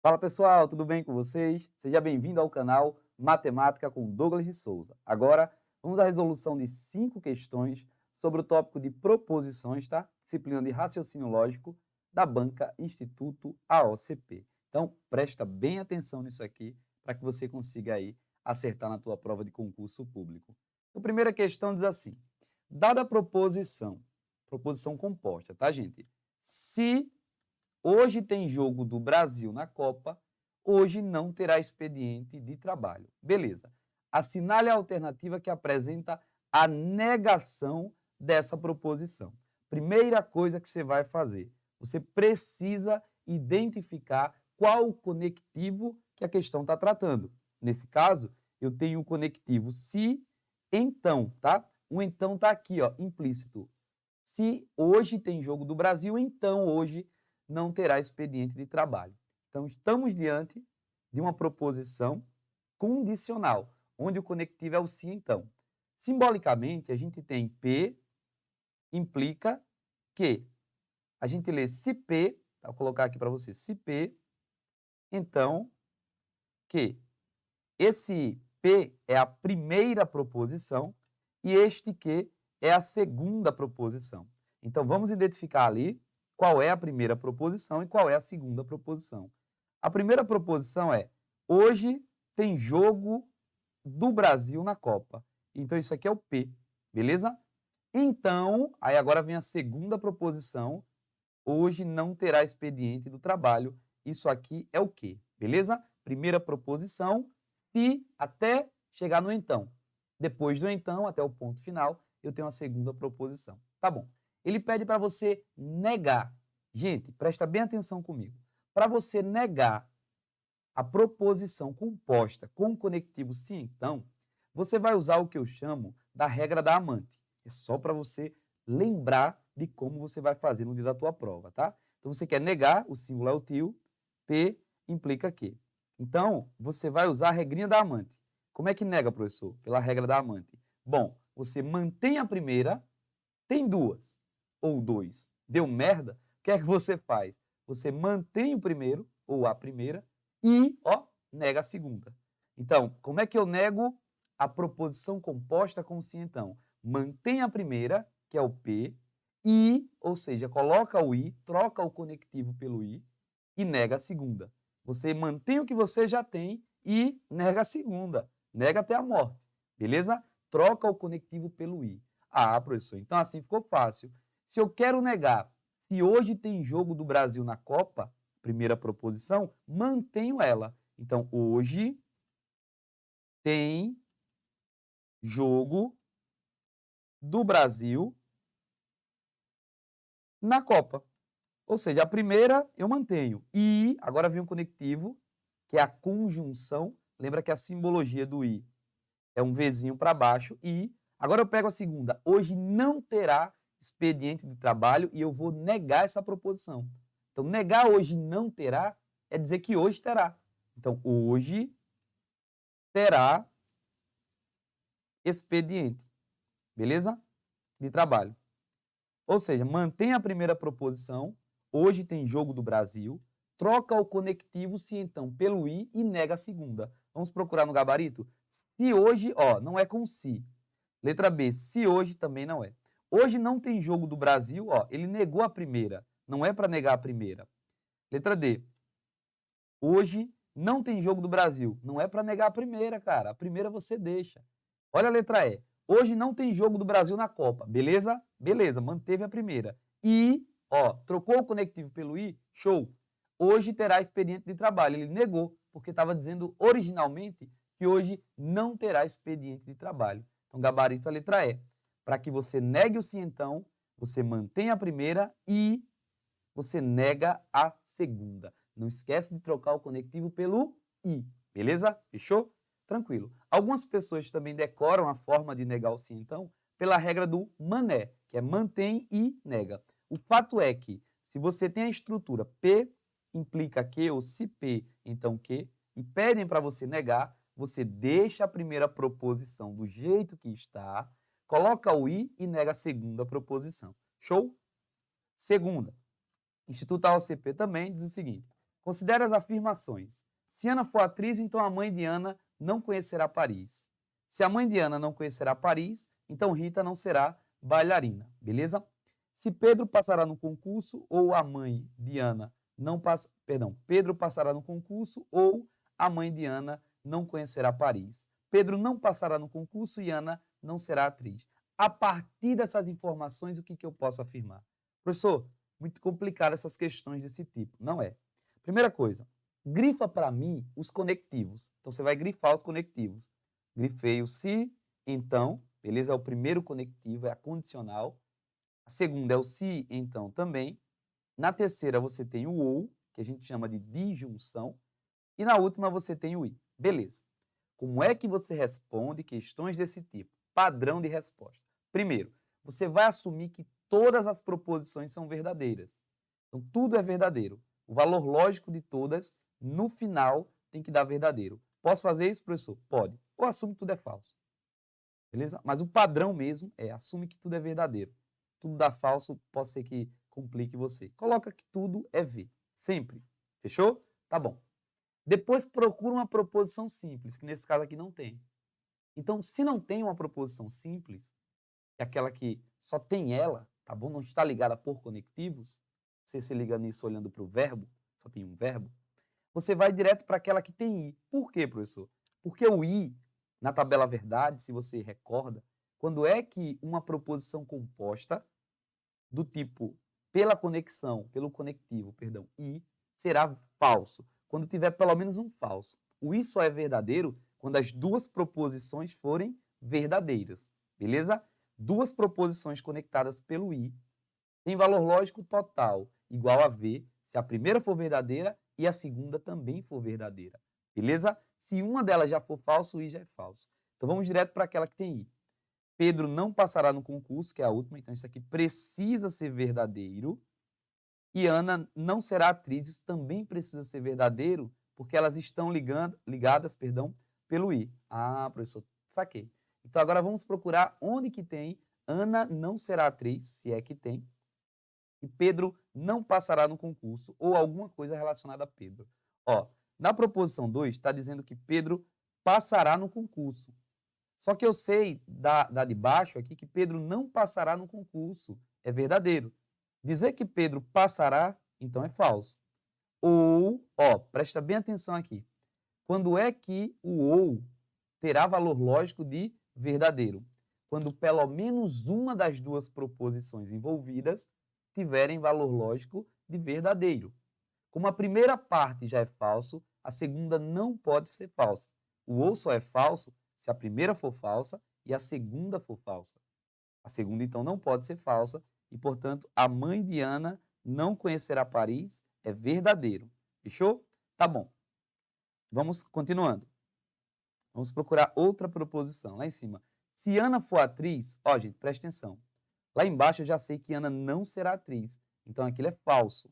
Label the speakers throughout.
Speaker 1: Fala pessoal, tudo bem com vocês? Seja bem-vindo ao canal Matemática com Douglas de Souza. Agora, vamos à resolução de 5 questões sobre o tópico de proposições, tá? Disciplina de raciocínio lógico da banca Instituto AOCP. Então, presta bem atenção nisso aqui para que você consiga aí acertar na tua prova de concurso público. A primeira questão diz assim: dada a proposição composta, tá, gente? Se hoje tem jogo do Brasil na Copa, hoje não terá expediente de trabalho. Beleza. Assinale a alternativa que apresenta a negação dessa proposição. Primeira coisa que você vai fazer, você precisa identificar qual o conectivo que a questão está tratando. Nesse caso, eu tenho o conectivo se, então, tá? O então está aqui, ó, implícito. Se hoje tem jogo do Brasil, então hoje não terá expediente de trabalho. Então, estamos diante de uma proposição condicional, onde o conectivo é o se então. Simbolicamente, a gente tem P implica que. A gente lê se P, vou colocar aqui para você, se P, então que. Esse P é a primeira proposição e este que é a segunda proposição. Então, vamos identificar ali qual é a primeira proposição e qual é a segunda proposição. A primeira proposição é: hoje tem jogo do Brasil na Copa. Então, isso aqui é o P, beleza? Então, aí agora vem a segunda proposição: hoje não terá expediente do trabalho. Isso aqui é o quê? Beleza? Primeira proposição, se até chegar no então. Depois do então, até o ponto final, eu tenho a segunda proposição. Tá bom. Ele pede para você negar. Gente, presta bem atenção comigo. Para você negar a proposição composta com o conectivo se então, você vai usar o que eu chamo da regra da amante. É só para você lembrar de como você vai fazer no dia da tua prova, tá? Então você quer negar, o símbolo é o tio, P implica que. Então, você vai usar a regrinha da amante. Como é que nega, professor? Pela regra da amante. Bom, você mantém a primeira, tem duas ou dois. Deu merda? O que é que você faz? Você mantém o primeiro ou a primeira e, ó, nega a segunda. Então, como é que eu nego a proposição composta com o sim então? Mantém a primeira, que é o P, e, ou seja, coloca o i, troca o conectivo pelo i e nega a segunda. Você mantém o que você já tem e nega a segunda. Nega até a morte. Beleza? Troca o conectivo pelo i. Ah, professor, então assim ficou fácil. Se eu quero negar se hoje tem jogo do Brasil na Copa, primeira proposição, mantenho ela. Então, hoje tem jogo do Brasil na Copa. Ou seja, a primeira eu mantenho. E agora vem um conectivo, que é a conjunção. Lembra que a simbologia do i é um Vzinho para baixo. E agora eu pego a segunda. Hoje não terá expediente de trabalho e eu vou negar essa proposição. Então, negar hoje não terá é dizer que hoje terá. Então, hoje terá expediente, beleza? De trabalho. Ou seja, mantém a primeira proposição, hoje tem jogo do Brasil, troca o conectivo se então pelo i e nega a segunda. Vamos procurar no gabarito? Se hoje, ó, não é com se. Letra B, se hoje também não é. Hoje não tem jogo do Brasil, ó, ele negou a primeira, não é para negar a primeira. Letra D, hoje não tem jogo do Brasil, não é para negar a primeira, cara. A primeira você deixa. Olha a letra E. Hoje não tem jogo do Brasil na Copa, beleza? Beleza, manteve a primeira. E, ó, trocou o conectivo pelo I, show. Hoje terá expediente de trabalho. Ele negou, porque estava dizendo originalmente que hoje não terá expediente de trabalho. Então, gabarito a letra E. Para que você negue o sim, então, você mantém a primeira e você nega a segunda. Não esquece de trocar o conectivo pelo I, beleza? Fechou? Tranquilo. Algumas pessoas também decoram a forma de negar o sim, então, pela regra do mané, que é mantém e nega. O fato é que, se você tem a estrutura P implica que, ou se P, então que, e pedem para você negar, você deixa a primeira proposição do jeito que está, coloca o i e nega a segunda proposição. Show? Segunda, Instituto AOCP também diz o seguinte: Considere as afirmações. Se Ana for atriz, então a mãe de Ana não conhecerá Paris. Se a mãe de Ana não conhecerá Paris, então Rita não será bailarina, beleza? Se Pedro passará no concurso ou a mãe de Ana não passa, perdão, Pedro passará no concurso ou a mãe de Ana não conhecerá Paris. Pedro não passará no concurso e Ana não será atriz. A partir dessas informações, o que eu posso afirmar? Professor, muito complicado essas questões desse tipo. Não é. Primeira coisa, grifa para mim os conectivos. Então, você vai grifar os conectivos. Grifei o se, então, beleza? É o primeiro conectivo, é a condicional. A segunda é o se, então, também. Na terceira, você tem o ou, que a gente chama de disjunção. E na última, você tem o i. Beleza. Como é que você responde questões desse tipo? Padrão de resposta. Primeiro, você vai assumir que todas as proposições são verdadeiras. Então, tudo é verdadeiro. O valor lógico de todas, no final, tem que dar verdadeiro. Posso fazer isso, professor? Pode. Ou assume que tudo é falso. Beleza? Mas o padrão mesmo é assume que tudo é verdadeiro. Tudo dá falso, pode ser que complique você. Coloca que tudo é V. Sempre. Fechou? Tá bom. Depois procura uma proposição simples, que nesse caso aqui não tem. Então, se não tem uma proposição simples, que é aquela que só tem ela, tá bom? Não está ligada por conectivos, você se liga nisso olhando para o verbo, só tem um verbo, você vai direto para aquela que tem i. Por quê, professor? Porque o i, na tabela verdade, se você recorda, quando é que uma proposição composta do tipo pela conexão, pelo conectivo, perdão, i, será falso, quando tiver pelo menos um falso. O i só é verdadeiro quando as duas proposições forem verdadeiras, beleza? Duas proposições conectadas pelo i têm valor lógico total igual a v, se a primeira for verdadeira e a segunda também for verdadeira, beleza? Se uma delas já for falsa, o i já é falso. Então vamos direto para aquela que tem i. Pedro não passará no concurso, que é a última, então isso aqui precisa ser verdadeiro. E Ana não será atriz, isso também precisa ser verdadeiro, porque elas estão ligadas, pelo i. Ah, professor, saquei. Então agora vamos procurar onde que tem Ana não será atriz, se é que tem, e Pedro não passará no concurso, ou alguma coisa relacionada a Pedro. Ó, na proposição 2, está dizendo que Pedro passará no concurso. Só que eu sei da de baixo aqui que Pedro não passará no concurso. É verdadeiro. Dizer que Pedro passará, então é falso. Ou, ó, presta bem atenção aqui. Quando é que o ou terá valor lógico de verdadeiro? Quando pelo menos uma das duas proposições envolvidas tiverem valor lógico de verdadeiro. Como a primeira parte já é falso, a segunda não pode ser falsa. O ou só é falso se a primeira for falsa e a segunda for falsa. A segunda, então, não pode ser falsa e, portanto, a mãe de Ana não conhecerá Paris é verdadeiro. Fechou? Tá bom. Vamos continuando. Vamos procurar outra proposição. Lá em cima. Se Ana for atriz, ó, gente, presta atenção. Lá embaixo eu já sei que Ana não será atriz. Então, aquilo é falso.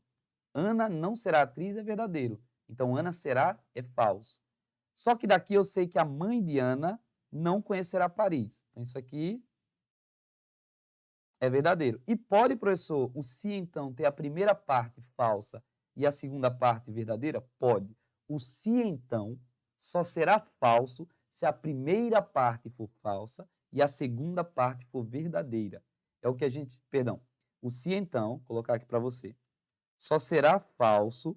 Speaker 1: Ana não será atriz é verdadeiro. Então, Ana será é falso. Só que daqui eu sei que a mãe de Ana não conhecerá Paris. Então, isso aqui é verdadeiro. E pode, professor, o se, então, ter a primeira parte falsa e a segunda parte verdadeira? Pode. O se, então, só será falso se a primeira parte for falsa e a segunda parte for verdadeira. É o que a gente... Perdão. O se, então, vou colocar aqui para você, só será falso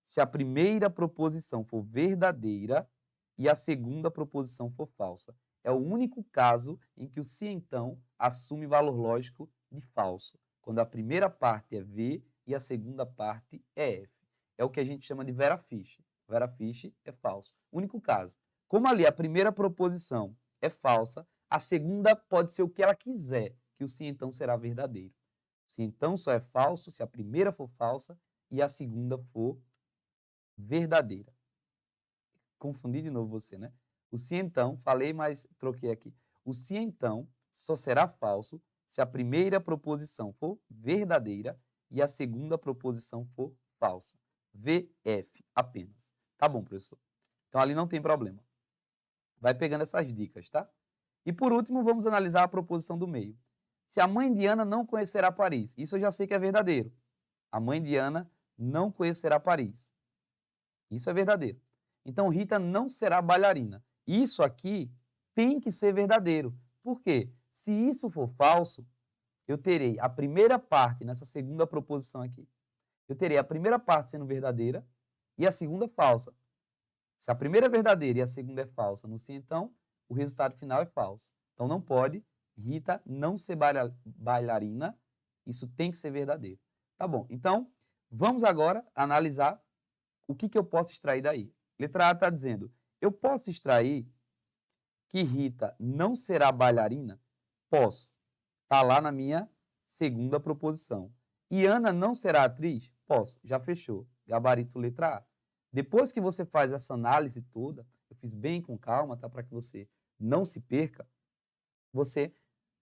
Speaker 1: se a primeira proposição for verdadeira e a segunda proposição for falsa. É o único caso em que o se, então, assume valor lógico de falso, quando a primeira parte é V e a segunda parte é F. É o que a gente chama de Vera Fish. Vera Fish é falso. Único caso. Como ali a primeira proposição é falsa, a segunda pode ser o que ela quiser, que o se, então, será verdadeiro. Se então só é falso se a primeira for falsa e a segunda for verdadeira. Confundi de novo você, né? O se então, falei, mas troquei aqui. O se então só será falso se a primeira proposição for verdadeira e a segunda proposição for falsa. VF apenas. Tá bom, professor? Então ali não tem problema. Vai pegando essas dicas, tá? E por último, vamos analisar a proposição do meio. Se a mãe de Ana não conhecerá Paris, isso eu já sei que é verdadeiro. A mãe de Ana não conhecerá Paris. Isso é verdadeiro. Então, Rita não será bailarina. Isso aqui tem que ser verdadeiro. Por quê? Se isso for falso, eu terei a primeira parte nessa segunda proposição aqui. Eu terei a primeira parte sendo verdadeira e a segunda falsa. Se a primeira é verdadeira e a segunda é falsa no sim, então, o resultado final é falso. Então, não pode Rita não ser bailarina. Isso tem que ser verdadeiro. Tá bom. Então, vamos agora analisar o que eu posso extrair daí. Letra A está dizendo, eu posso extrair que Rita não será bailarina? Posso. Está lá na minha segunda proposição. E Ana não será atriz? Posso. Já fechou. Gabarito letra A. Depois que você faz essa análise toda, eu fiz bem com calma, tá? Para que você não se perca, você,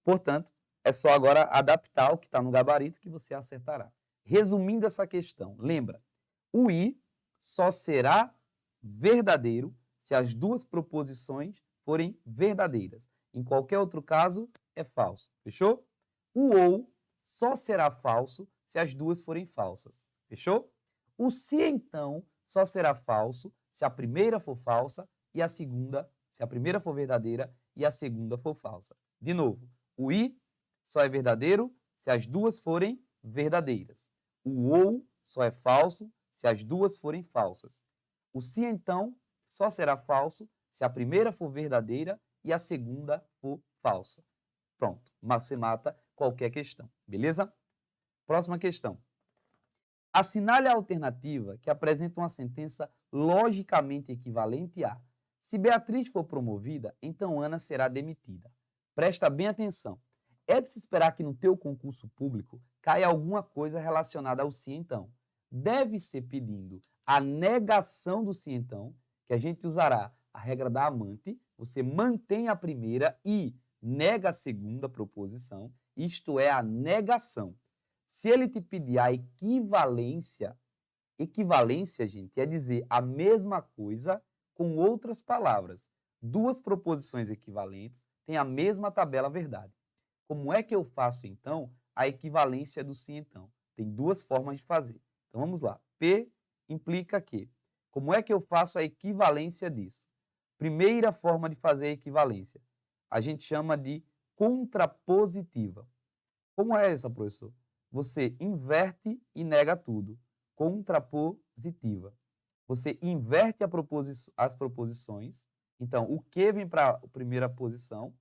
Speaker 1: portanto, é só agora adaptar o que está no gabarito que você acertará. Resumindo essa questão, lembra, o I só será verdadeiro se as duas proposições forem verdadeiras. Em qualquer outro caso, é falso. Fechou? O ou só será falso se as duas forem falsas. Fechou? O se, então, só será falso se a primeira for falsa e a segunda, se a primeira for verdadeira e a segunda for falsa. De novo, o i só é verdadeiro se as duas forem verdadeiras. O ou só é falso se as duas forem falsas. O se, então, só será falso se a primeira for verdadeira e a segunda for falsa. Pronto, você mata qualquer questão, beleza? Próxima questão. Assinale a alternativa que apresenta uma sentença logicamente equivalente a: se Beatriz for promovida, então Ana será demitida. Presta bem atenção. É de se esperar que no teu concurso público caia alguma coisa relacionada ao sim, então. Deve ser pedindo a negação do sim, então, que a gente usará a regra da amante. Você mantém a primeira e nega a segunda proposição, isto é, a negação. Se ele te pedir a equivalência, gente, é dizer a mesma coisa com outras palavras. Duas proposições equivalentes têm a mesma tabela verdade. Como é que eu faço, então, a equivalência do sim, então? Tem duas formas de fazer. Então, vamos lá. P implica que. Como é que eu faço a equivalência disso? Primeira forma de fazer a equivalência. A gente chama de contrapositiva. Como é essa, professor? Você inverte e nega tudo. Contrapositiva. Você inverte as proposições. Então, o que vem para a primeira posição,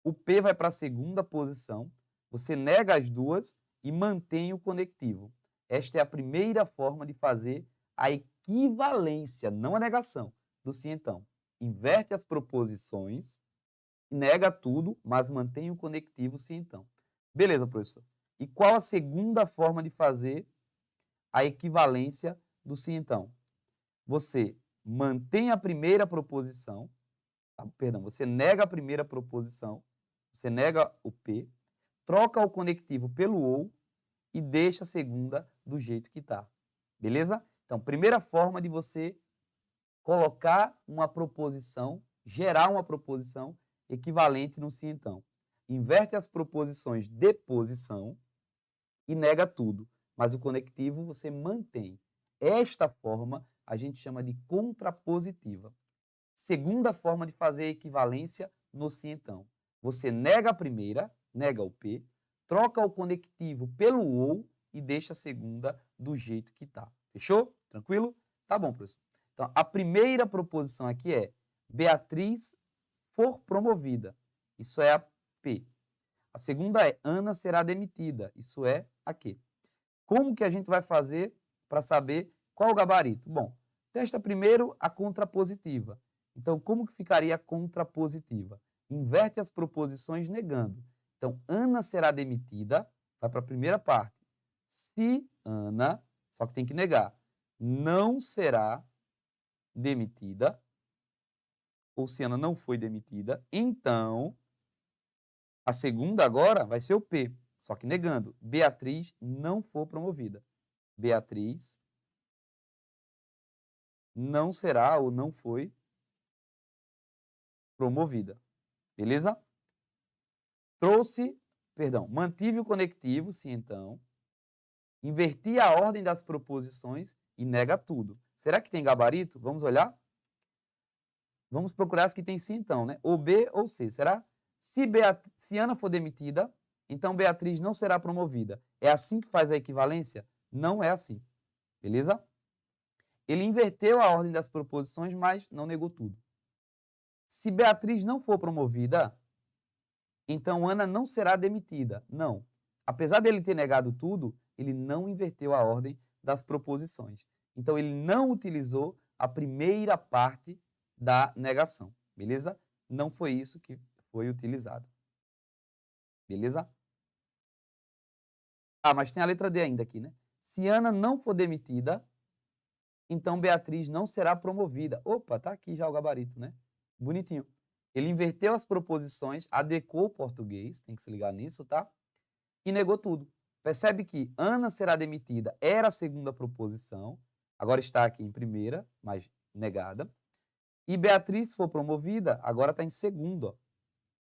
Speaker 1: o P vai para a segunda posição, você nega as duas e mantém o conectivo. Esta é a primeira forma de fazer a equivalência, não a negação, do sim, então. Inverte as proposições, nega tudo, mas mantém o conectivo sim, então. Beleza, professor. E qual a segunda forma de fazer a equivalência do sim, então? Você mantém a primeira proposição, você nega a primeira proposição, você nega o P, troca o conectivo pelo ou e deixa a segunda do jeito que está. Beleza? Então, primeira forma de você colocar uma proposição, gerar uma proposição equivalente no sim, então. Inverte as proposições de posição e nega tudo, mas o conectivo você mantém. Esta forma a gente chama de contrapositiva. Segunda forma de fazer a equivalência no sim, então. Você nega a primeira, nega o P, troca o conectivo pelo ou e deixa a segunda do jeito que está. Fechou? Tranquilo? Tá bom, professor. Então, a primeira proposição aqui é: Beatriz for promovida. Isso é a P. A segunda é: Ana será demitida. Isso é a Q. Como que a gente vai fazer para saber qual o gabarito? Bom, testa primeiro a contrapositiva. Então, como que ficaria a contrapositiva? Inverte as proposições negando. Então, Ana será demitida, vai para a primeira parte. Se Ana, só que tem que negar, não será demitida, ou se Ana não foi demitida, então a segunda agora vai ser o P, só que negando. Beatriz não for promovida. Beatriz não será ou não foi promovida. Beleza? Mantive o conectivo, sim, então. Inverti a ordem das proposições e nega tudo. Será que tem gabarito? Vamos olhar? Vamos procurar as que tem sim, então, né? Ou B ou C, será? Se Ana for demitida, então Beatriz não será promovida. É assim que faz a equivalência? Não é assim, beleza? Ele inverteu a ordem das proposições, mas não negou tudo. Se Beatriz não for promovida, então Ana não será demitida. Não. Apesar dele ter negado tudo, ele não inverteu a ordem das proposições. Então, ele não utilizou a primeira parte da negação, beleza? Não foi isso que foi utilizado. Beleza? Ah, mas tem a letra D ainda aqui, né? Se Ana não for demitida, então Beatriz não será promovida. Opa, tá aqui já o gabarito, né? Bonitinho. Ele inverteu as proposições, adequou o português, tem que se ligar nisso, tá? E negou tudo. Percebe que Ana será demitida era a segunda proposição, agora está aqui em primeira, mas negada. E Beatriz for promovida, agora está em segunda, ó,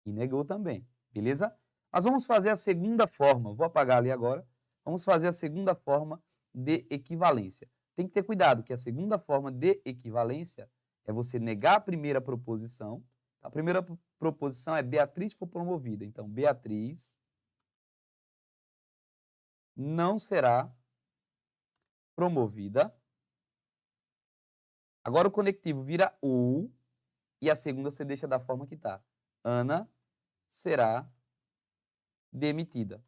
Speaker 1: e negou também, beleza? Mas vamos fazer a segunda forma, vou apagar ali agora, vamos fazer a segunda forma de equivalência. Tem que ter cuidado que a segunda forma de equivalência é você negar a primeira proposição. A primeira proposição é Beatriz for promovida, então Beatriz não será promovida. Agora o conectivo vira ou e a segunda você deixa da forma que está. Ana será demitida.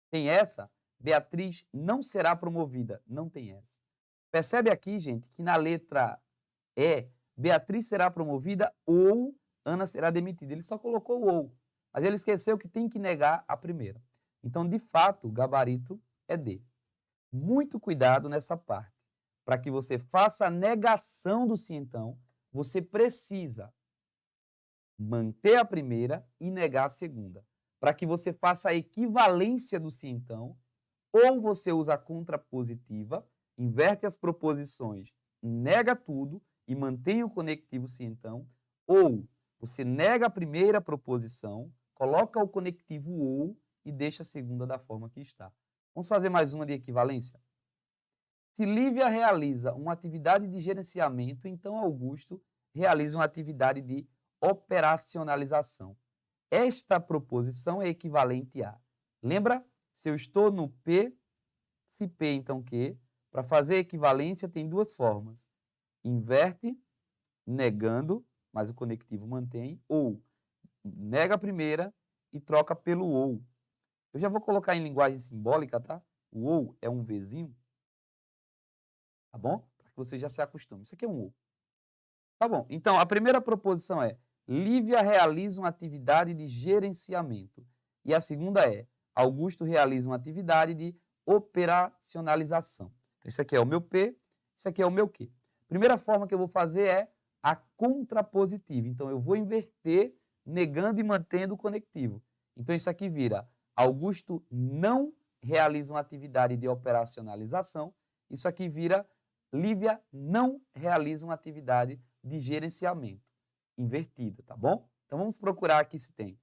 Speaker 1: Tem essa? Beatriz não será promovida. Não tem essa. Percebe aqui, gente, que na letra E, Beatriz será promovida ou Ana será demitida. Ele só colocou o ou, mas ele esqueceu que tem que negar a primeira. Então, de fato, o gabarito é D. Muito cuidado nessa parte. Para que você faça a negação do sim, então, você precisa manter a primeira e negar a segunda. Para que você faça a equivalência do sim, então, ou você usa a contrapositiva, inverte as proposições, nega tudo e mantém o conectivo sim, então, ou você nega a primeira proposição, coloca o conectivo ou e deixa a segunda da forma que está. Vamos fazer mais uma de equivalência? Se Lívia realiza uma atividade de gerenciamento, então Augusto realiza uma atividade de operacionalização. Esta proposição é equivalente a. Lembra? Se eu estou no P, se P, então Q. Para fazer equivalência, tem duas formas. Inverte, negando, mas o conectivo mantém, ou nega a primeira e troca pelo ou. Eu já vou colocar em linguagem simbólica, tá? O ou é um Vzinho, tá bom? Para que você já se acostume. Isso aqui é um ou. Tá bom. Então, a primeira proposição é Lívia realiza uma atividade de gerenciamento. E a segunda é Augusto realiza uma atividade de operacionalização. Então, isso aqui é o meu P, isso aqui é o meu Q. Primeira forma que eu vou fazer é a contrapositiva. Então, eu vou inverter, negando e mantendo o conectivo. Então, isso aqui vira Augusto não realiza uma atividade de operacionalização. Isso aqui vira Lívia não realiza uma atividade de gerenciamento. Invertida, tá bom? Então, vamos procurar aqui se tem.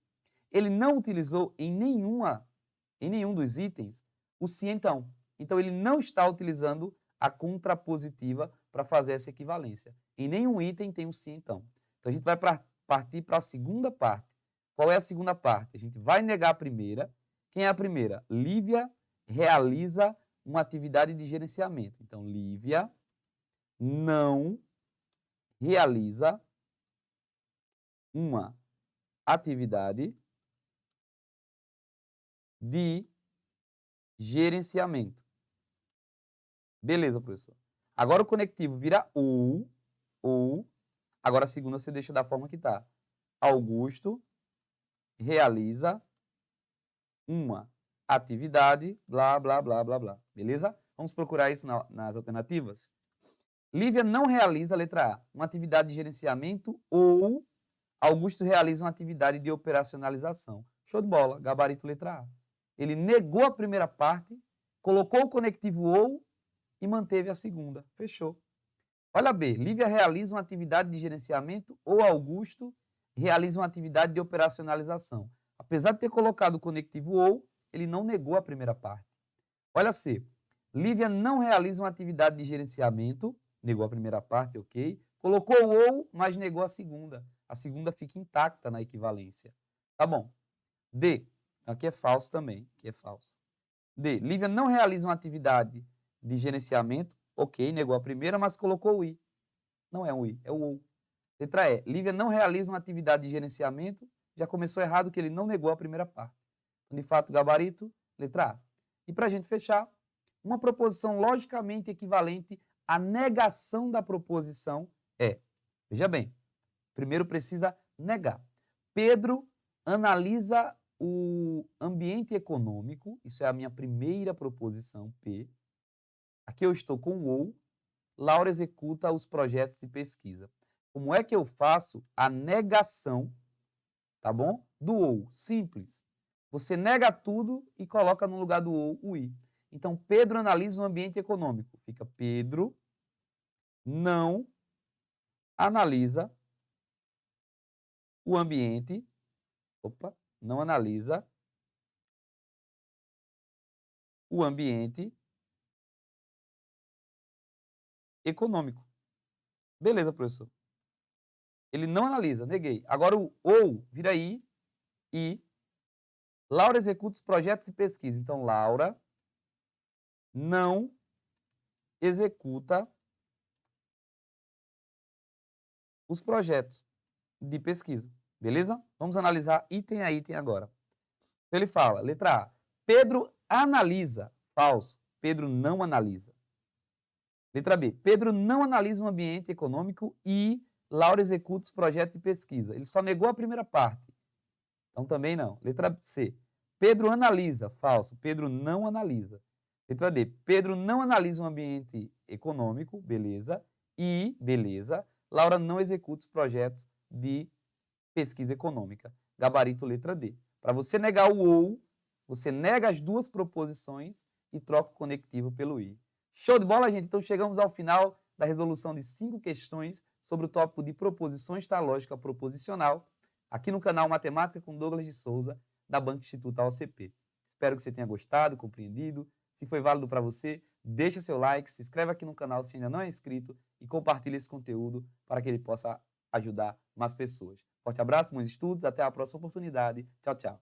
Speaker 1: Ele não utilizou em nenhum dos itens o se então. Então, ele não está utilizando a contrapositiva para fazer essa equivalência. Em nenhum item tem o se então. Então, a gente vai partir para a segunda parte. Qual é a segunda parte? A gente vai negar a primeira. Quem é a primeira? Lívia realiza uma atividade de gerenciamento. Então, Lívia não realiza uma atividade de gerenciamento. Beleza, professor. Agora o conectivo vira ou. Agora a segunda você deixa da forma que está. Augusto realiza uma atividade, blá, blá, blá, blá, blá. Beleza? Vamos procurar isso nas alternativas? Lívia não realiza, letra A, uma atividade de gerenciamento ou Augusto realiza uma atividade de operacionalização. Show de bola, gabarito letra A. Ele negou a primeira parte, colocou o conectivo ou e manteve a segunda. Fechou. Olha B, Lívia realiza uma atividade de gerenciamento ou Augusto realiza uma atividade de operacionalização. Apesar de ter colocado o conectivo ou, ele não negou a primeira parte. Olha C, Lívia não realiza uma atividade de gerenciamento negou a primeira parte, ok. Colocou o ou, mas negou a segunda. A segunda fica intacta na equivalência. Tá bom. D. Aqui é falso também. Aqui é falso. D. Lívia não realiza uma atividade de gerenciamento. Ok, negou a primeira, mas colocou o i. Não é um i, é o ou. Letra E. Lívia não realiza uma atividade de gerenciamento. Já começou errado que ele não negou a primeira parte. De fato, gabarito, letra A. E para a gente fechar, uma proposição logicamente equivalente à negação da proposição é, veja bem, primeiro precisa negar. Pedro analisa o ambiente econômico, isso é a minha primeira proposição, P. Aqui eu estou com o ou, Laura executa os projetos de pesquisa. Como é que eu faço a negação, tá bom? Do ou, simples. Você nega tudo e coloca no lugar do ou o i. Então, Pedro analisa o ambiente econômico. Fica Pedro não analisa o ambiente, não analisa o ambiente econômico. Beleza, professor. Ele não analisa, neguei. Agora o ou vira i e Laura executa os projetos de pesquisa. Então, Laura não executa os projetos de pesquisa. Beleza? Vamos analisar item a item agora. Ele fala, letra A, Pedro analisa. Falso. Pedro não analisa. Letra B, Pedro não analisa o ambiente econômico e Laura executa os projetos de pesquisa. Ele só negou a primeira parte. Então também não. Letra C, Pedro analisa. Falso. Pedro não analisa. Letra D, Pedro não analisa o ambiente econômico. Beleza. E, beleza, Laura não executa os projetos de pesquisa econômica. Gabarito letra D. Para você negar o ou, você nega as duas proposições e troca o conectivo pelo i. Show de bola, gente? Então chegamos ao final da resolução de 5 questões sobre o tópico de proposições da lógica proposicional, aqui no canal Matemática com Douglas de Souza, da Banca Instituto AOCP. Espero que você tenha gostado, compreendido. Se foi válido para você, deixa seu like, se inscreve aqui no canal se ainda não é inscrito e compartilhe esse conteúdo para que ele possa ajudar mais pessoas. Forte abraço, bons estudos, até a próxima oportunidade. Tchau, tchau.